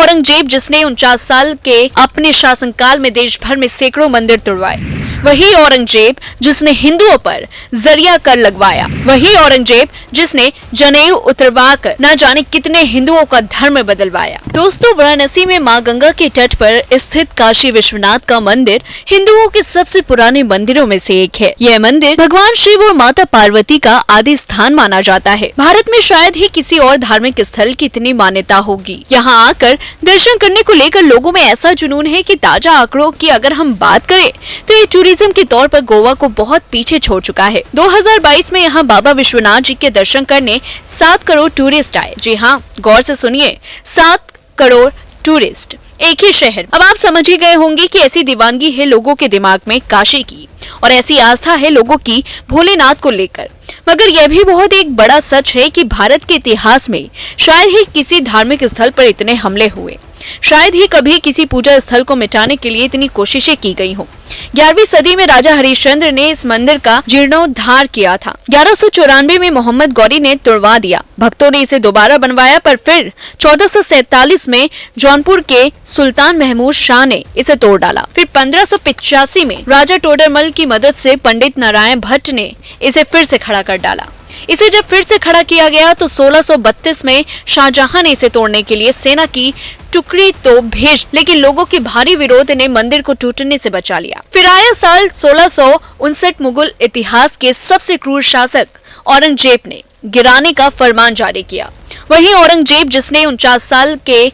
औरंगजेब जिसने 49 साल के अपने शासनकाल में देश भर में सैकड़ों मंदिर तुड़वाए, वही औरंगजेब जिसने हिंदुओं पर जरिया कर लगवाया, वही औरंगजेब जिसने जनेऊ उतरवाकर न जाने कितने हिंदुओं का धर्म बदलवाया। दोस्तों, वाराणसी में मां गंगा के तट पर स्थित काशी विश्वनाथ का मंदिर हिंदुओं के सबसे पुराने मंदिरों में से एक है। यह मंदिर भगवान शिव और माता पार्वती का आदि स्थान माना जाता है। भारत में शायद ही किसी और धार्मिक स्थल की इतनी मान्यता होगी। यहाँ आकर दर्शन करने को लेकर लोगों में ऐसा जुनून है कि ताजा आंकड़ों की अगर हम बात करें तो ये टूरिज्म के तौर पर गोवा को बहुत पीछे छोड़ चुका है। 2022 में यहाँ बाबा विश्वनाथ जी के दर्शन करने 7 करोड़ टूरिस्ट आए। जी हाँ, गौर से सुनिए, 7 करोड़ टूरिस्ट एक ही शहर। अब आप समझ ही गए होंगे कि ऐसी दीवानगी है लोगों के दिमाग में काशी की, और ऐसी आस्था है लोगों की भोलेनाथ को लेकर। मगर यह भी बहुत एक बड़ा सच है कि भारत के इतिहास में शायद ही किसी धार्मिक स्थल पर इतने हमले हुए, शायद ही कभी किसी पूजा स्थल को मिटाने के लिए इतनी कोशिशें की गई हो। 11वीं सदी में राजा हरिश्चंद्र ने इस मंदिर का जीर्णोद्धार किया था। 1194 में मोहम्मद गौरी ने तुड़वा दिया। भक्तों ने इसे दोबारा बनवाया, पर फिर 1447 में जौनपुर के सुल्तान महमूद शाह ने इसे तोड़ डाला। फिर 1585 में राजा टोडरमल की मदद से पंडित नारायण भट्ट ने इसे फिर से खड़ा कर डाला। इसे जब फिर से खड़ा किया गया तो 1632 में शाहजहां ने इसे तोड़ने के लिए सेना की टुकड़ी तो भेज, लेकिन लोगों के भारी विरोध ने मंदिर को टूटने से बचा लिया। फिर आया साल 1659, मुगल इतिहास के सबसे क्रूर शासक औरंगजेब ने गिराने का फरमान जारी किया। वही औरंगजेब जिसने 49 साल के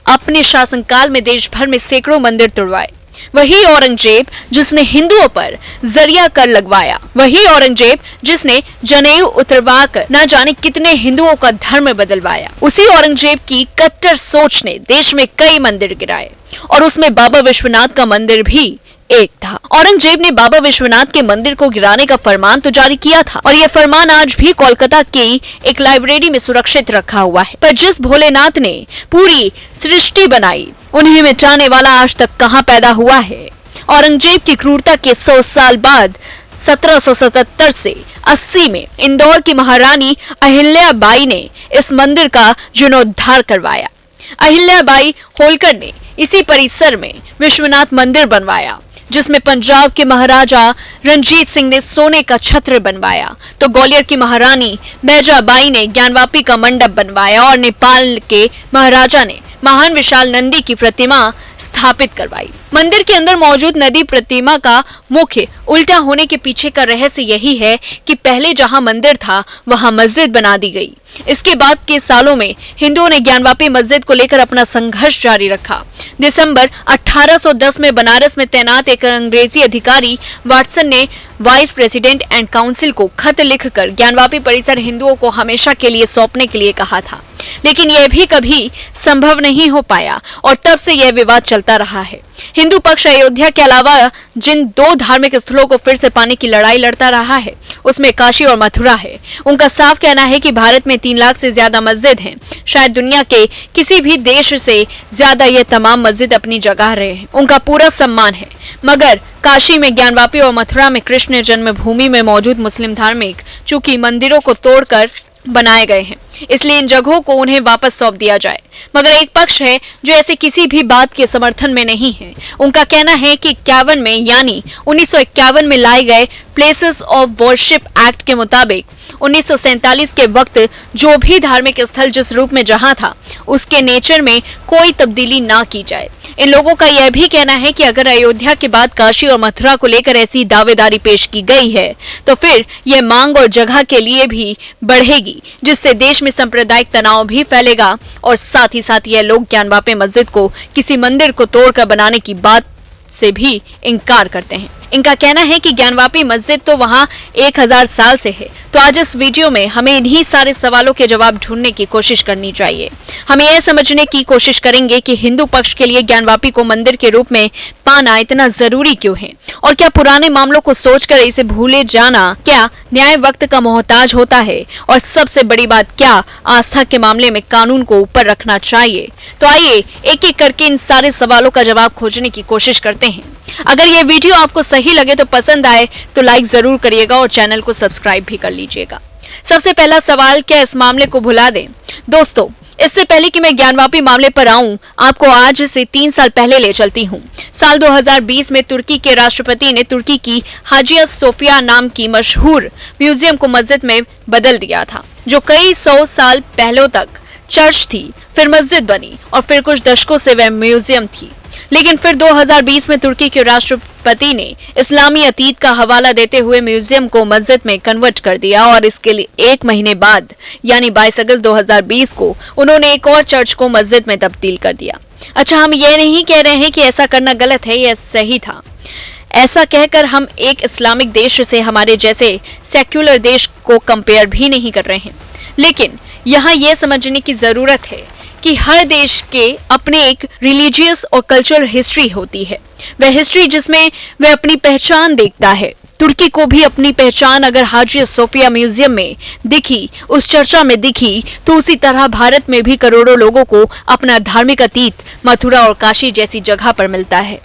अपने शासनकाल में देश भर में सैकड़ों मंदिर तुड़वाए, वही औरंगजेब जिसने हिंदुओं पर जरिया कर लगवाया, वही औरंगजेब जिसने जनेऊ उतरवाकर न जाने कितने हिंदुओं का धर्म बदलवाया, उसी औरंगजेब की कट्टर सोच ने देश में कई मंदिर गिराए, और उसमें बाबा विश्वनाथ का मंदिर भी एक था। औरंगजेब ने बाबा विश्वनाथ के मंदिर को गिराने का फरमान तो जारी किया था, और यह फरमान आज भी कोलकाता की एक लाइब्रेरी में सुरक्षित रखा हुआ है। पर जिस भोलेनाथ ने पूरी सृष्टि बनाई, उन्हें मिटाने वाला आज तक कहां पैदा हुआ है? औरंगजेब की क्रूरता के 100 साल बाद 1777 से 80 में इंदौर की महारानी अहिल्याबाई ने इस मंदिर का जीर्णोद्धार करवाया। अहिल्याबाई होलकर ने इसी परिसर में विश्वनाथ मंदिर बनवाया, जिसमें पंजाब के महाराजा रंजीत सिंह ने सोने का छत्र बनवाया, तो ग्वालियर की महारानी बैजाबाई ने ज्ञानवापी का मंडप बनवाया, और नेपाल के महाराजा ने महान विशाल नंदी की प्रतिमा स्थापित करवाई। मंदिर के अंदर मौजूद नदी प्रतिमा का मुख्य उल्टा होने के पीछे का रहस्य यही है कि पहले जहां मंदिर था वहां मस्जिद बना दी गई। इसके बाद के सालों में हिंदुओं ने ज्ञानवापी मस्जिद को लेकर अपना संघर्ष जारी रखा। दिसंबर 1810 में बनारस में तैनात एक अंग्रेजी अधिकारी वाटसन ने वाइस प्रेसिडेंट एंड काउंसिल को खत लिखकर ज्ञानवापी परिसर हिंदुओं को हमेशा के लिए सौंपने के लिए कहा था, लेकिन यह भी कभी संभव नहीं हो पाया, और तब से यह विवाद चलता रहा है। हिंदू पक्ष अयोध्या के अलावा जिन 2 धार्मिक स्थलों को फिर से पाने की लड़ाई लड़ता रहा है, उसमें काशी और मथुरा है। उनका साफ कहना है कि भारत में 3 लाख से ज्यादा मस्जिद हैं। शायद दुनिया के किसी भी देश से ज्यादा ये तमाम मस्जिद अपनी जगह रहे हैं। उनका पूरा सम्मान है। मगर काशी में ज्ञानवापी और मथुरा में कृष्ण जन्मभूमि में मौजूद मुस्लिम धार्मिक चूंकि मंदिरों को तोड़कर बनाए गए हैं, इसलिए इन जगहों को उन्हें वापस सौंप दिया जाए। मगर एक पक्ष है जो ऐसे किसी भी बात के समर्थन में नहीं है। उनका कहना है कि 51 में यानी 1951 में लाए गए प्लेसेस ऑफ वर्शिप एक्ट के मुताबिक 1947 के वक्त जो भी धार्मिक स्थल जिस रूप में जहां था, उसके नेचर में कोई तब्दीली ना की जाए। इन लोगों का यह भी कहना है कि अगर अयोध्या के बाद काशी और मथुरा को लेकर ऐसी दावेदारी पेश की गई है, तो फिर यह मांग और जगह के लिए भी बढ़ेगी, जिससे देश में सांप्रदायिक तनाव भी फैलेगा, और साथ ही साथ यह लोग ज्ञानवापी मस्जिद को किसी मंदिर को तोड़कर बनाने की बात से भी इनकार करते हैं। इनका कहना है कि ज्ञानवापी मस्जिद तो वहां 1000 साल से है। तो आज इस वीडियो में हमें इन्हीं सारे सवालों के जवाब ढूंढने की कोशिश करनी चाहिए। हमें यह समझने की कोशिश करेंगे कि हिंदू पक्ष के लिए ज्ञानवापी को मंदिर के रूप में पाना इतना जरूरी क्यों है, और क्या पुराने मामलों को सोचकर इसे भूले जाना क्या न्याय वक्त का मोहताज होता है, और सबसे बड़ी बात क्या आस्था के मामले में कानून को ऊपर रखना चाहिए। तो आइए एक एक करके इन सारे सवालों का जवाब खोजने की कोशिश करते हैं। अगर ये वीडियो आपको सही लगे तो पसंद आए तो लाइक जरूर करिएगा और चैनल को सब्सक्राइब भी कर लीजिएगा। सबसे पहला सवाल, क्या इस मामले को भुला दें? दोस्तों, इससे पहले कि मैं ज्ञानवापी मामले पर आऊं, आपको आज से 3 साल पहले ले चलती हूं। साल 2020 में तुर्की के राष्ट्रपति ने तुर्की की हाजिया सोफिया नाम की मशहूर म्यूजियम को मस्जिद में बदल दिया था, जो कई 100 साल पहले तक चर्च थी, फिर मस्जिद बनी और फिर कुछ दशकों से वह म्यूजियम थी। लेकिन फिर 2020 में तुर्की के राष्ट्रपति ने इस्लामी अतीत का हवाला देते हुए म्यूजियम को मस्जिद में कन्वर्ट कर दिया और इसके लिए 1 महीने बाद यानी 22 अगस्त 2020 को उन्होंने एक और चर्च को मस्जिद में तब्दील कर दिया। अच्छा, हम ये नहीं कह रहे हैं कि ऐसा करना गलत है, यह सही था। ऐसा कहकर हम एक इस्लामिक देश से हमारे जैसे सेक्युलर देश को कंपेयर भी नहीं कर रहे हैं, लेकिन यहाँ यह समझने की जरूरत है कि हर देश के अपने एक रिलीजियस और कल्चरल हिस्ट्री होती है, वह हिस्ट्री जिसमें वह अपनी पहचान देखता है। तुर्की को भी अपनी पहचान अगर हाजिया सोफिया म्यूजियम में दिखी, उस चर्चा में दिखी, तो उसी तरह भारत में भी करोड़ों लोगों को अपना धार्मिक अतीत मथुरा और काशी जैसी जगह पर मिलता है।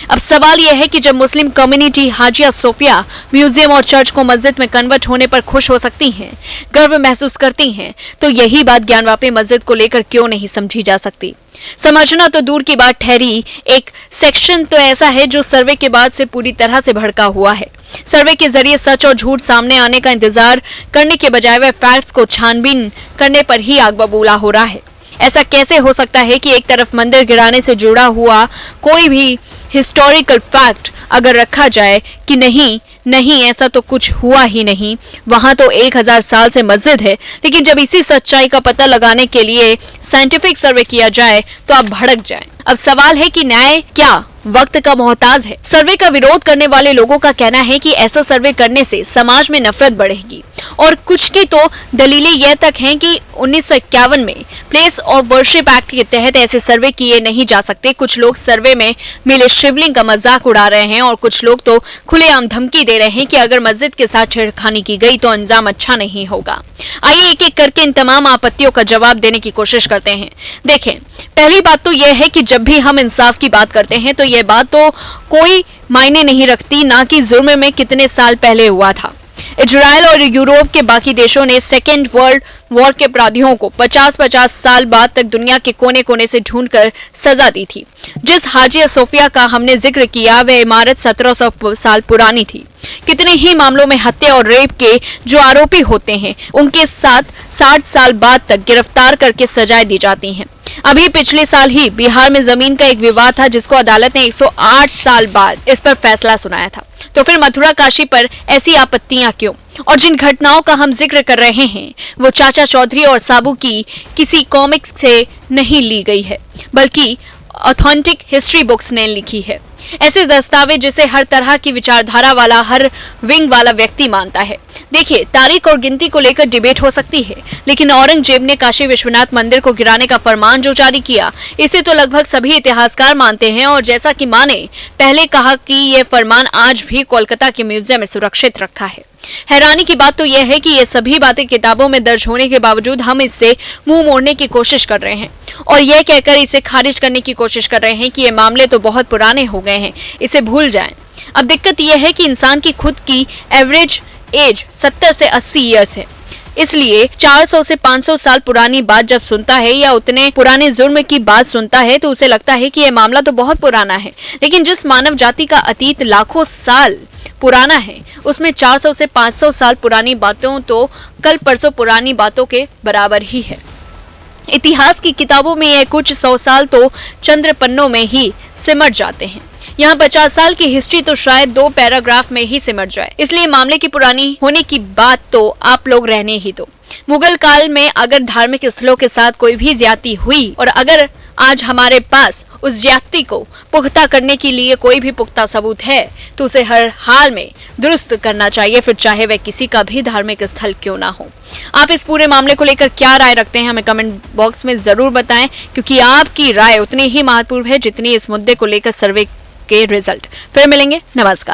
अब सवाल यह है कि जब मुस्लिम कम्युनिटी हाजिया सोफिया म्यूजियम और चर्च को मस्जिद में कन्वर्ट होने पर खुश हो सकती हैं, गर्व महसूस करती हैं, तो यही बात ज्ञानवापी मस्जिद को लेकर क्यों नहीं समझी जा सकती। समझना तो दूर की बात ठहरी, एक सेक्शन तो ऐसा है जो सर्वे के बाद से पूरी तरह से भड़का हुआ है। सर्वे के जरिए सच और झूठ सामने आने का इंतजार करने के बजाय वह फैक्ट्स को छानबीन करने पर ही आग बबूला हो रहा है। ऐसा कैसे हो सकता है कि एक तरफ मंदिर गिराने से जुड़ा हुआ कोई भी हिस्टोरिकल फैक्ट अगर रखा जाए कि नहीं ऐसा तो कुछ हुआ ही नहीं, वहां तो 1000 साल से मस्जिद है, लेकिन जब इसी सच्चाई का पता लगाने के लिए साइंटिफिक सर्वे किया जाए तो आप भड़क जाएं। अब सवाल है कि न्याय क्या वक्त का मोहताज है? सर्वे का विरोध करने वाले लोगों का कहना है कि ऐसा सर्वे करने से समाज में नफरत बढ़ेगी और कुछ की तो दलीलें यह तक हैं कि 1951 में प्लेस ऑफ वर्शिप एक्ट के तहत ऐसे सर्वे किए नहीं जा सकते। कुछ लोग सर्वे में मिले शिवलिंग का मजाक उड़ा रहे हैं और कुछ लोग तो खुलेआम धमकी दे रहे हैं कि अगर मस्जिद के साथ छेड़खानी की गई तो अंजाम अच्छा नहीं होगा। आइए एक एक करके इन तमाम आपत्तियों का जवाब देने की कोशिश करते हैं। देखें, पहली बात तो यह है कि जब भी हम इंसाफ की बात करते हैं तो यह बात तो कोई मायने नहीं रखती ना कि जुर्म में कितने साल पहले हुआ था। इजराइल और यूरोप के बाकी देशों ने सेकेंड वर्ल्ड वॉर के अपराधियों को 50-50 साल बाद तक दुनिया के कोने कोने से ढूंढकर सजा दी थी। जिस हाजिया सोफिया का हमने जिक्र किया वह इमारत 1700 साल पुरानी थी। कितने ही मामलों में हत्या और रेप के जो आरोपी होते हैं उनके साथ 60 साल बाद तक गिरफ्तार करके सजाएं दी जाती हैं। अभी पिछले साल ही बिहार में जमीन का एक विवाद था जिसको अदालत ने 108 साल बाद इस पर फैसला सुनाया था। तो फिर मथुरा काशी पर ऐसी आपत्तियां क्यों? और जिन घटनाओं का हम जिक्र कर रहे हैं वो चाचा चौधरी और साबू की किसी कॉमिक्स से नहीं ली गई है, बल्कि ऑथेंटिक हिस्ट्री बुक्स ने लिखी है। ऐसे दस्तावेज जिसे हर तरह की विचारधारा वाला, हर विंग वाला व्यक्ति मानता है। देखिए, तारीख और गिनती को लेकर डिबेट हो सकती है, लेकिन औरंगजेब ने काशी विश्वनाथ मंदिर को गिराने का फरमान जो जारी किया, इसे तो लगभग सभी इतिहासकार मानते हैं और जैसा कि माने पहले कहा कि यह फरमान आज भी कोलकाता के म्यूजियम में सुरक्षित रखा है। हैरानी की बात तो यह है कि ये सभी बातें किताबों में दर्ज होने के बावजूद हम इससे मुंह मोड़ने की कोशिश कर रहे हैं और यह कहकर इसे खारिज करने की कोशिश कर रहे हैं कि ये मामले तो बहुत पुराने हो गए हैं, इसे भूल जाएं। अब दिक्कत यह है कि इंसान की खुद की एवरेज एज 70 से 80 ईयर्स है, इसलिए 400 से 500 साल पुरानी बात जब सुनता है या उतने पुराने जुर्म की बात सुनता है तो उसे लगता है कि यह मामला तो बहुत पुराना है। लेकिन जिस मानव जाति का अतीत लाखों साल पुराना है उसमें 400 से 500 साल पुरानी बातों तो कल परसों पुरानी बातों के बराबर ही है। इतिहास की किताबों में यह कुछ 100 साल तो चंद्र पन्नों में ही सिमट जाते हैं। यहाँ 50 साल की हिस्ट्री तो शायद 2 पैराग्राफ में ही सिमट जाए। इसलिए मामले की पुरानी होने की बात तो आप लोग रहने ही दो। मुगल काल में अगर धार्मिक स्थलों के साथ कोई भी ज्यादती हुई और अगर आज हमारे पास उस ज्यादती को पुख्ता करने के लिए कोई भी पुख्ता सबूत है तो उसे हर हाल में दुरुस्त करना चाहिए, फिर चाहे वह किसी का भी धार्मिक स्थल क्यों ना हो। आप इस पूरे मामले को लेकर क्या राय रखते हैं हमें कमेंट बॉक्स में जरूर बताएं, क्योंकि आपकी राय उतनी ही महत्वपूर्ण है जितनी इस मुद्दे को लेकर सर्वे के रिजल्ट। फिर मिलेंगे, नमस्कार।